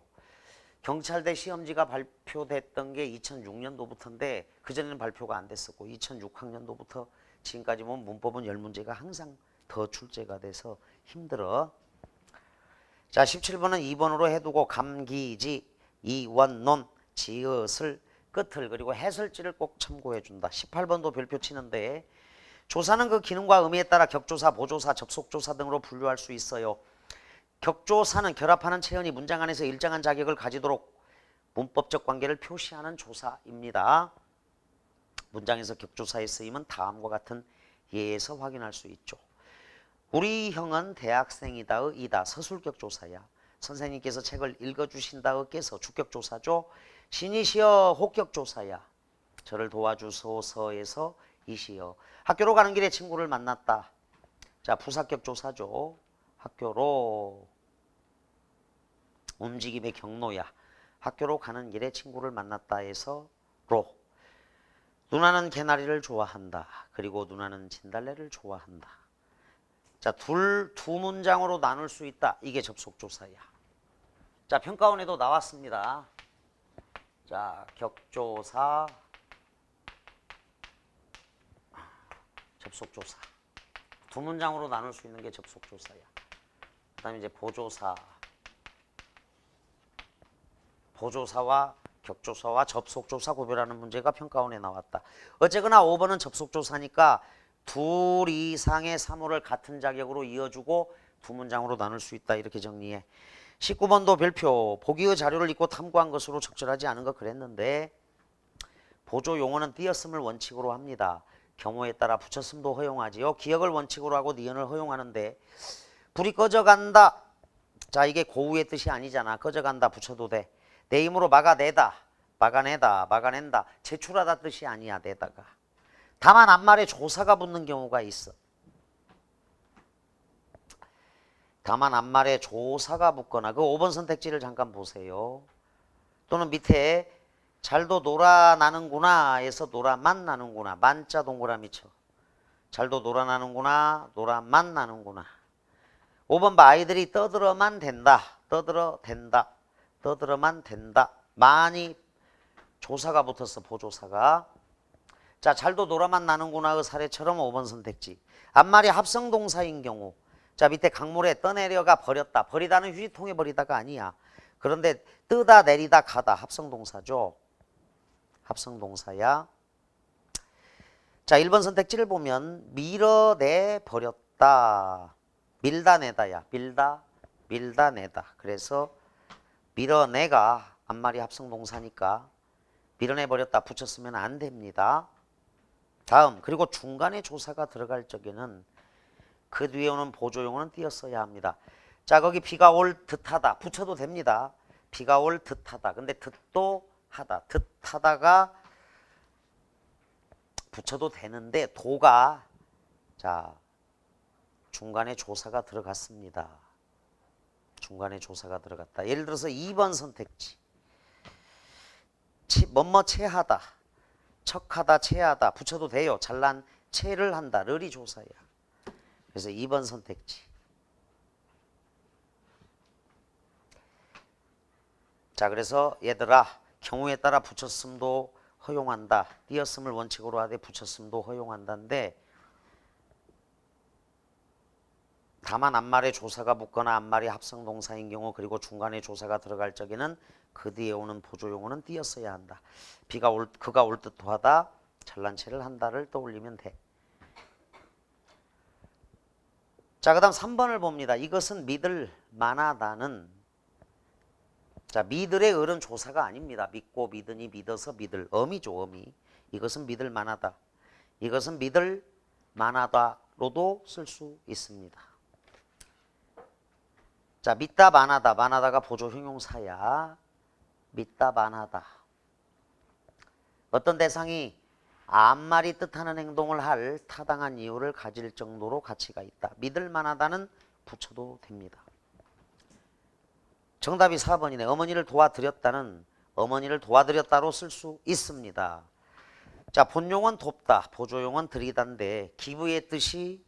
Speaker 1: 경찰대 시험지가 발표됐던 게 2006년도부터인데 그전에는 발표가 안 됐었고 2006학년도부터 지금까지 보면 문법은 10문제가 항상 더 출제가 돼서 힘들어. 자, 17번은 2번으로 해두고 감기지, 이원논, 지읒을, 끝을 그리고 해설지를 꼭 참고해 준다. 18번도 별표 치는데 조사는 그 기능과 의미에 따라 격조사, 보조사, 접속조사 등으로 분류할 수 있어요. 격조사는 결합하는 체언이 문장 안에서 일정한 자격을 가지도록 문법적 관계를 표시하는 조사입니다. 문장에서 격조사의 쓰임은 다음과 같은 예에서 확인할 수 있죠. 우리 형은 대학생이다의 이다. 서술격조사야. 선생님께서 책을 읽어주신다의 께서 주격조사죠. 신이시여 혹격조사야. 저를 도와주소서에서 이시여. 학교로 가는 길에 친구를 만났다. 자, 부사격조사죠. 학교로 움직임의 경로야. 학교로 가는 길에 친구를 만났다 해서 로. 누나는 개나리를 좋아한다. 그리고 누나는 진달래를 좋아한다. 자, 두 문장으로 나눌 수 있다. 이게 접속조사야. 자, 평가원에도 나왔습니다. 자, 격조사, 접속조사. 두 문장으로 나눌 수 있는 게 접속조사야. 그 다음에 이제 보조사. 보조사와 격조사와 접속조사 구별하는 문제가 평가원에 나왔다. 어쨌거나 5번은 접속조사니까 둘 이상의 사물을 같은 자격으로 이어주고 두 문장으로 나눌 수 있다. 이렇게 정리해. 19번도 별표. 보기의 자료를 읽고 탐구한 것으로 적절하지 않은 것 그랬는데 보조 용어는 띄었음을 원칙으로 합니다. 경우에 따라 붙였음도 허용하지요. 기억을 원칙으로 하고 니은을 허용하는데 불이 꺼져간다. 자, 이게 고우의 뜻이 아니잖아. 꺼져간다 붙여도 돼. 내 힘으로 막아내다. 막아내다. 막아낸다. 제출하다 뜻이 아니야. 내다가. 다만 앞말에 조사가 붙는 경우가 있어. 다만 앞말에 조사가 붙거나 그 5번 선택지를 잠깐 보세요. 또는 밑에 잘도 놀아나는구나 에서 놀아만 나는구나. 만자 동그라미 쳐. 잘도 놀아나는구나. 놀아만 나는구나. 5번 봐. 아이들이 떠들어만 된다. 떠들어 된다. 떠들어만 된다. 많이 조사가 붙었어. 보조사가. 자, 잘도 놀아만 나는구나의 사례처럼 5번 선택지. 앞말이 합성동사인 경우. 자, 밑에 강물에 떠내려가 버렸다. 버리다는 휴지통에 버리다가 아니야. 그런데 뜨다 내리다 가다 합성동사죠. 합성동사야. 자, 1번 선택지를 보면 밀어내 버렸다. 밀다 내다야. 밀다 내다. 그래서 밀어내가 앞말이 합성동사니까 밀어내 버렸다 붙였으면 안 됩니다. 다음, 그리고 중간에 조사가 들어갈 적에는 그 뒤에 오는 보조용어는 띄었어야 합니다. 자, 거기 비가 올 듯하다 붙여도 됩니다. 비가 올 듯하다. 근데 듯도 하다. 듯하다가 붙여도 되는데 도가 자 중간에 조사가 들어갔습니다. 중간에 조사가 들어갔다. 예를 들어서 2번 선택지. 뭐뭐 체하다. 척하다, 체하다 붙여도 돼요. 잘난 체를 한다. 르리 조사야. 그래서 2번 선택지. 자, 그래서 얘들아 경우에 따라 붙였음도 허용한다. 띄었음을 원칙으로 하되 붙였음도 허용한다인데 다만 앞말에 조사가 붙거나 앞말이 합성동사인 경우 그리고 중간에 조사가 들어갈 적에는 그 뒤에 오는 보조용어는 띄었어야 한다. 그가 올 듯하다. 잘난 체를 한다를 떠올리면 돼. 자, 그 다음 3번을 봅니다. 이것은 믿을 만하다는 자, 믿을의 을은 조사가 아닙니다. 믿고 믿으니 믿어서 믿을 어미죠. 어미. 이것은 믿을 만하다. 이것은 믿을 만하다로도 쓸 수 있습니다. 자, 믿다 만하다. 만하다가 보조 형용사야. 믿다 만하다. 어떤 대상이 앞말이 뜻하는 행동을 할 타당한 이유를 가질 정도로 가치가 있다. 믿을 만하다는 붙여도 됩니다. 정답이 4번이네. 어머니를 도와드렸다는 어머니를 도와드렸다로 쓸 수 있습니다. 자, 본용은 돕다, 보조용은 드리다인데 기부의 뜻이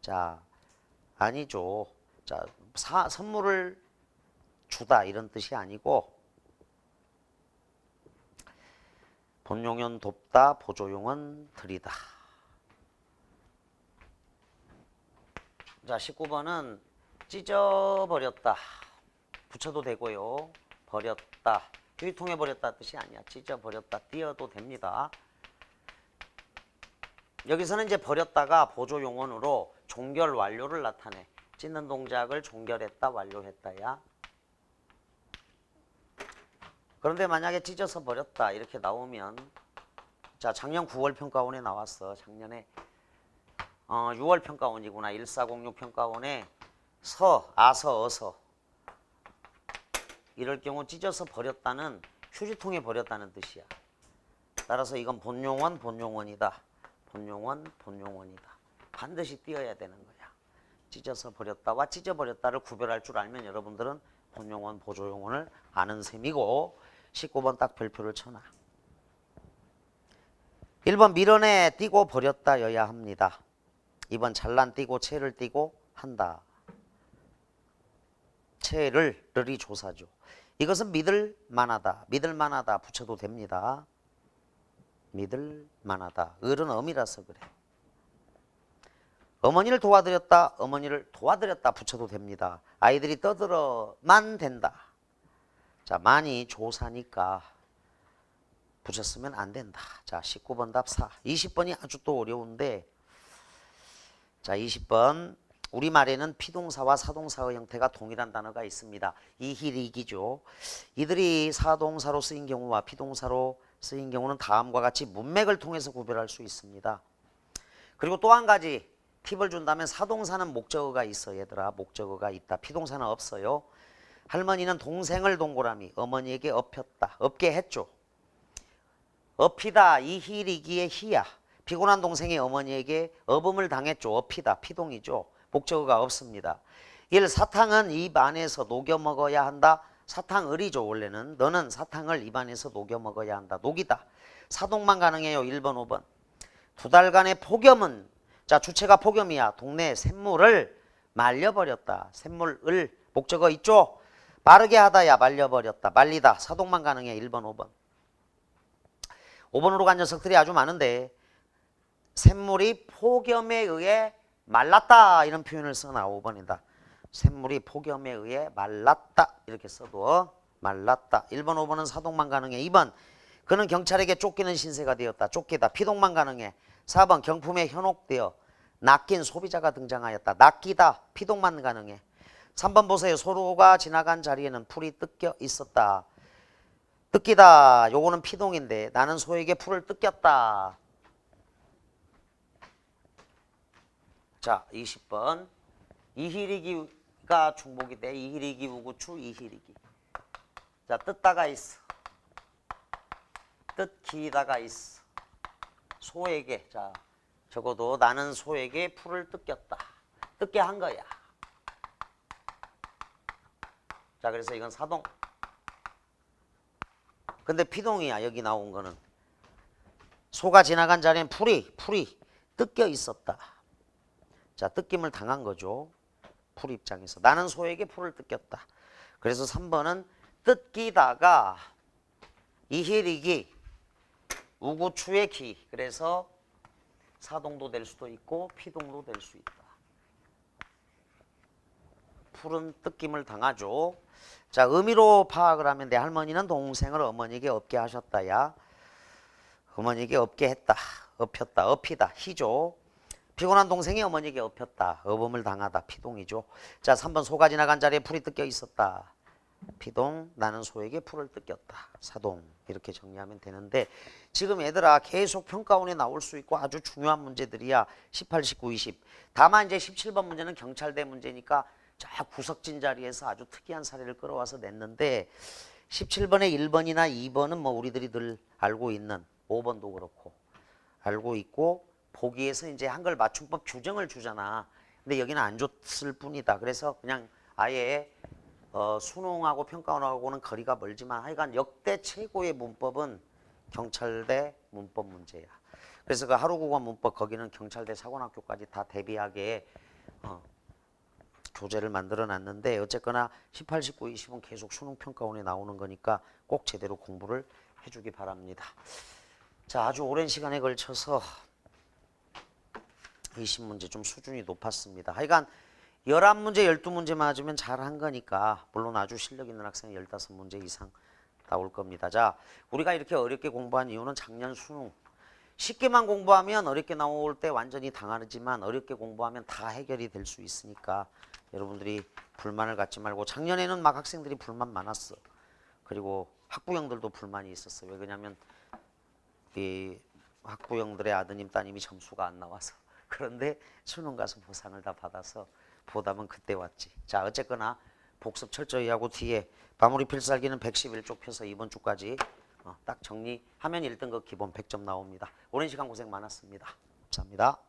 Speaker 1: 자 아니죠. 자, 선물을 주다 이런 뜻이 아니고 본용은 돕다, 보조용은 들이다. 자, 19번은 찢어버렸다. 붙여도 되고요. 버렸다. 휴지통에 버렸다 뜻이 아니야. 찢어버렸다. 띄어도 됩니다. 여기서는 이제 버렸다가 보조용언으로 종결 완료를 나타내. 찢는 동작을 종결했다, 완료했다야. 그런데 만약에 찢어서 버렸다 이렇게 나오면, 자, 작년 9월 평가원에 나왔어. 작년에 6월 평가원이구나. 1406 평가원에 아서, 어서 이럴 경우 찢어서 버렸다는 휴지통에 버렸다는 뜻이야. 따라서 이건 본용원, 본용원이다. 본용원, 본용원이다. 반드시 띄어야 되는 거야. 찢어서 버렸다와 찢어버렸다를 구별할 줄 알면 여러분들은 본용원, 보조용원을 아는 셈이고 19번 딱 별표를 쳐놔. 1번 밀어내 띄고 버렸다여야 합니다. 2번 잘란 띄고 채를 띄고 한다. 채를이 조사죠. 이것은 믿을 만하다. 믿을 만하다 붙여도 됩니다. 믿을 만하다. 을은 엄이라서 그래. 어머니를 도와드렸다. 어머니를 도와드렸다 붙여도 됩니다. 아이들이 떠들어만 된다. 자, 만이 조사니까 붙였으면 안 된다. 자, 19번 답 4. 20번이 아주 또 어려운데, 자, 20번 우리말에는 피동사와 사동사의 형태가 동일한 단어가 있습니다. 이희리기죠. 이들이 사동사로 쓰인 경우와 피동사로 쓰인 경우는 다음과 같이 문맥을 통해서 구별할 수 있습니다. 그리고 또 한 가지 팁을 준다면 사동사는 목적어가 있어. 얘들아, 목적어가 있다. 피동사는 없어요. 할머니는 동생을 동그라미 어머니에게 업혔다. 업게 했죠. 업히다. 이희리기의 희야. 피곤한 동생이 어머니에게 업음을 당했죠. 업히다. 피동이죠. 목적어가 없습니다. 1. 사탕은 입 안에서 녹여 먹어야 한다. 사탕을이죠. 원래는. 너는 사탕을 입 안에서 녹여 먹어야 한다. 녹이다. 사동만 가능해요. 1번 5번. 2달간의 폭염은, 자, 주체가 폭염이야. 동네 샘물을 말려버렸다. 샘물을 목적어 있죠. 마르게 하다야. 말려버렸다. 말리다. 사동만 가능해. 1번 5번. 5번으로 간 녀석들이 아주 많은데, 샘물이 폭염에 의해 말랐다 이런 표현을 써놔. 5번이다. 샘물이 폭염에 의해 말랐다 이렇게 써도 말랐다. 1번 5번은 사동만 가능해. 2번 그는 경찰에게 쫓기는 신세가 되었다. 쫓기다. 피동만 가능해. 4번 경품에 현혹되어 낚인 소비자가 등장하였다. 낚이다. 피동만 가능해. 3번 보세요. 소로가 지나간 자리에는 풀이 뜯겨 있었다. 뜯기다. 요거는 피동인데 나는 소에게 풀을 뜯겼다. 자, 20번. 이희리기가 중복이 돼. 이희리기 우구추 이희리기. 자, 뜯다가 있어. 뜯기다가 있어. 소에게. 자, 적어도 나는 소에게 풀을 뜯겼다. 뜯게 한 거야. 자, 그래서 이건 사동. 근데 피동이야. 여기 나온 거는. 소가 지나간 자리엔 풀이 뜯겨 있었다. 자, 뜯김을 당한 거죠. 풀 입장에서. 나는 소에게 풀을 뜯겼다. 그래서 3번은 뜯기다가 이희리기 우구추의 기. 그래서 사동도 될 수도 있고 피동도 될 수 있다. 풀은 뜯김을 당하죠. 자, 의미로 파악을 하면 내 할머니는 동생을 어머니에게 업게 하셨다야. 어머니에게 업게 했다. 업혔다. 업히다. 희죠. 피곤한 동생이 어머니에게 업혔다. 업음을 당하다. 피동이죠. 자, 3번 소가 지나간 자리에 풀이 뜯겨 있었다. 피동. 나는 소에게 풀을 뜯겼다. 사동. 이렇게 정리하면 되는데 지금 얘들아 계속 평가원에 나올 수 있고 아주 중요한 문제들이야. 18, 19, 20. 다만 이제 17번 문제는 경찰대 문제니까 저 구석진 자리에서 아주 특이한 사례를 끌어와서 냈는데 17번에 1번이나 2번은 뭐 우리들이 늘 알고 있는 5번도 그렇고 알고 있고 보기에서 이제 한글 맞춤법 규정을 주잖아. 근데 여기는 안 줬을 뿐이다. 그래서 그냥 아예 수능하고 평가원하고는 거리가 멀지만 하여간 역대 최고의 문법은 경찰대 문법 문제야. 그래서 그 하루국어 문법 거기는 경찰대 사관학교까지 다 대비하게 교재를 만들어 놨는데 어쨌거나 18, 19, 20은 계속 수능평가원에 나오는 거니까 꼭 제대로 공부를 해주기 바랍니다. 자, 아주 오랜 시간에 걸쳐서 20문제 좀 수준이 높았습니다. 하여간 11문제, 12문제 맞으면 잘한 거니까 물론 아주 실력 있는 학생 15문제 이상 나올 겁니다. 자, 우리가 이렇게 어렵게 공부한 이유는 작년 수능 쉽게만 공부하면 어렵게 나올 때 완전히 당하지만 어렵게 공부하면 다 해결이 될 수 있으니까 여러분들이 불만을 갖지 말고 작년에는 막 학생들이 불만 많았어. 그리고 학부형들도 불만이 있었어. 왜 그러냐면 이 학부형들의 아드님 따님이 점수가 안 나와서 그런데 수능 가서 보상을 다 받아서 보답은 그때 왔지. 자, 어쨌거나 복습 철저히 하고 뒤에 마무리 필살기는 111쪽 펴서 이번 주까지 딱 정리하면 1등급 기본 100점 나옵니다. 오랜 시간 고생 많았습니다. 감사합니다.